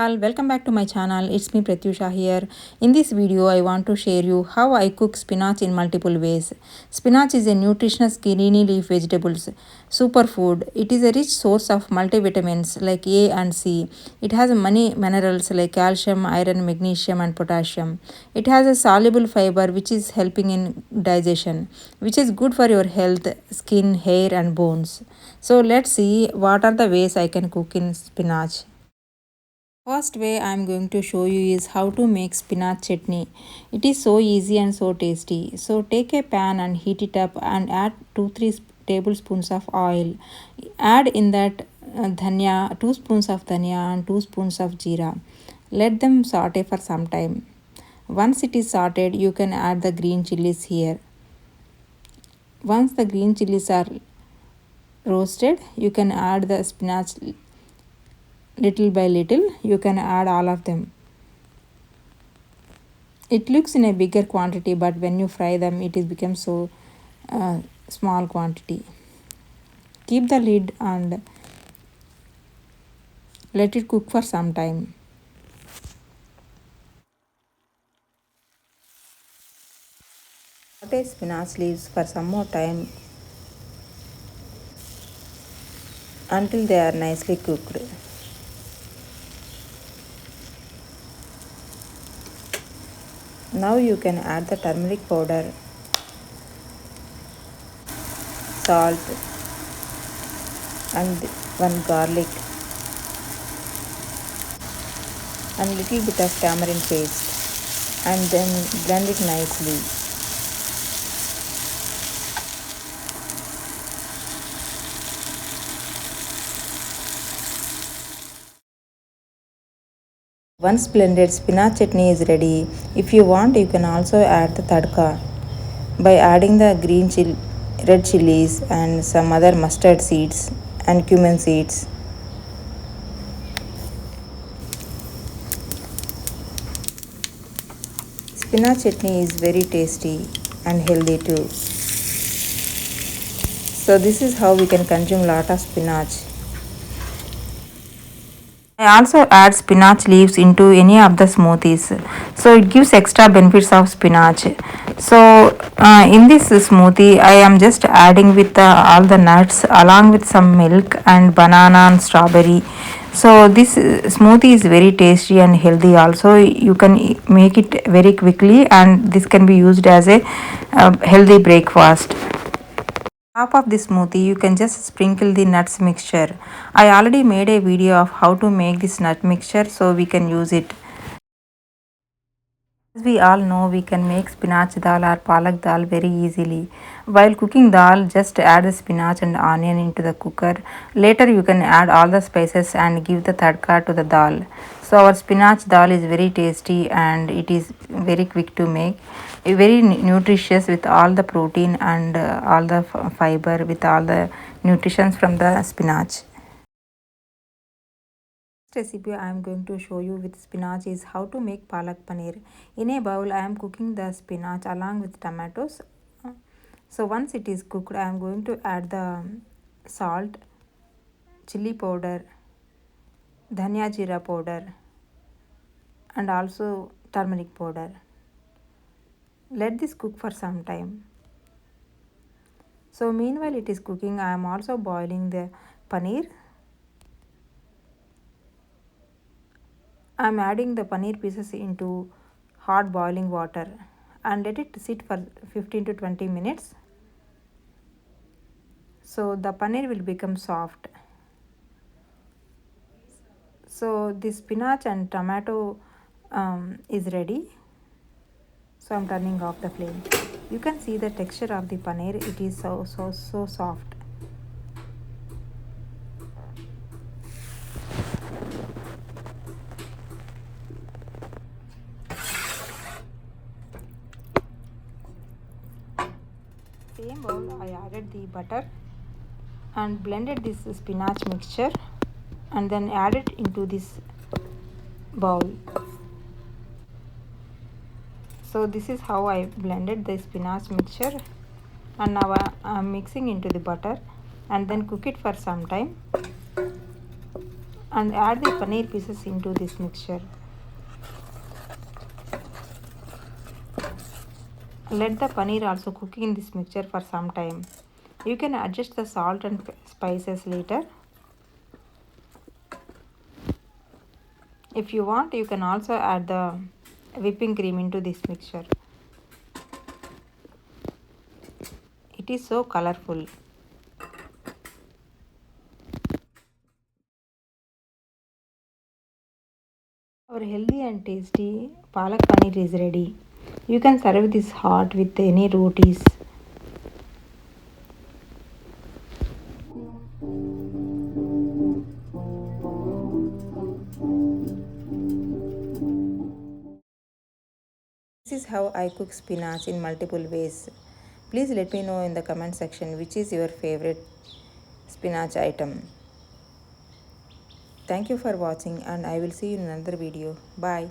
all, welcome back to my channel. It's me Pratyusha here. In this video I want to share you how I cook spinach in multiple ways. Spinach is a nutritious greeny leaf vegetables superfood. It is a rich source of multivitamins like A and C. It has many minerals like calcium, iron, magnesium and potassium. It has a soluble fiber which is helping in digestion, which is good for your health, skin, hair and bones. So let's see what are the ways I can cook in spinach. First way I am going to show you is how to make spinach chutney. It is so easy and so tasty. So take a pan and heat it up and add 2-3 tablespoons of oil. Add in that dhania, 2 spoons of dhania and 2 spoons of jeera. Let them saute for some time. Once it is sauteed, you can add the green chilies here. Once the green chilies are roasted, you can add the spinach little by little. You can add all of them. It looks in a bigger quantity, but when you fry them it is becomes so small quantity. Keep the lid and let it cook for some time. Saute spinach leaves for some more time until they are nicely cooked. Now you can add the turmeric powder, salt and one garlic and little bit of tamarind paste and then blend it nicely. Once blended, spinach chutney is ready. If you want, you can also add the tadka by adding the red chilies and some other mustard seeds and cumin seeds. Spinach chutney is very tasty and healthy too. So this is how we can consume lot of spinach. I also add spinach leaves into any of the smoothies, so it gives extra benefits of spinach. So in this smoothie I am just adding with all the nuts along with some milk and banana and strawberry. So this smoothie is very tasty and healthy also. You can make it very quickly and this can be used as a healthy breakfast. Top of the smoothie you can just sprinkle the nuts mixture. I already made a video of how to make this nut mixture, so we can use it. As we all know, we can make spinach dal or palak dal very easily. While cooking dal, just add the spinach and onion into the cooker. Later you can add all the spices and give the tadka to the dal. So our spinach dal is very tasty and it is very quick to make. Very nutritious with all the protein and all the fiber with all the nutritions from the spinach. Recipe I am going to show you with spinach is how to make palak paneer. In a bowl I am cooking the spinach along with tomatoes. So once it is cooked I am going to add the salt, chili powder, dhania jeera powder and also turmeric powder. Let this cook for some time. So meanwhile it is cooking, I am also boiling the paneer. I am adding the paneer pieces into hot boiling water and let it sit for 15 to 20 minutes. So the paneer will become soft. So the spinach and tomato is ready. So I am turning off the flame. You can see the texture of the paneer. It is so soft. Same bowl I added the butter and blended this spinach mixture and then added into this bowl. So this is how I blended the spinach mixture and now I am mixing into the butter and then cook it for some time and add the paneer pieces into this mixture. Let the paneer also cook in this mixture for some time. You can adjust the salt and spices later. If you want, you can also add the whipping cream into this mixture. It is so colorful. Our healthy and tasty palak paneer is ready. You can serve this hot with any rotis. This is how I cook spinach in multiple ways. Please let me know in the comment section which is your favorite spinach item. Thank you for watching and I will see you in another video. Bye.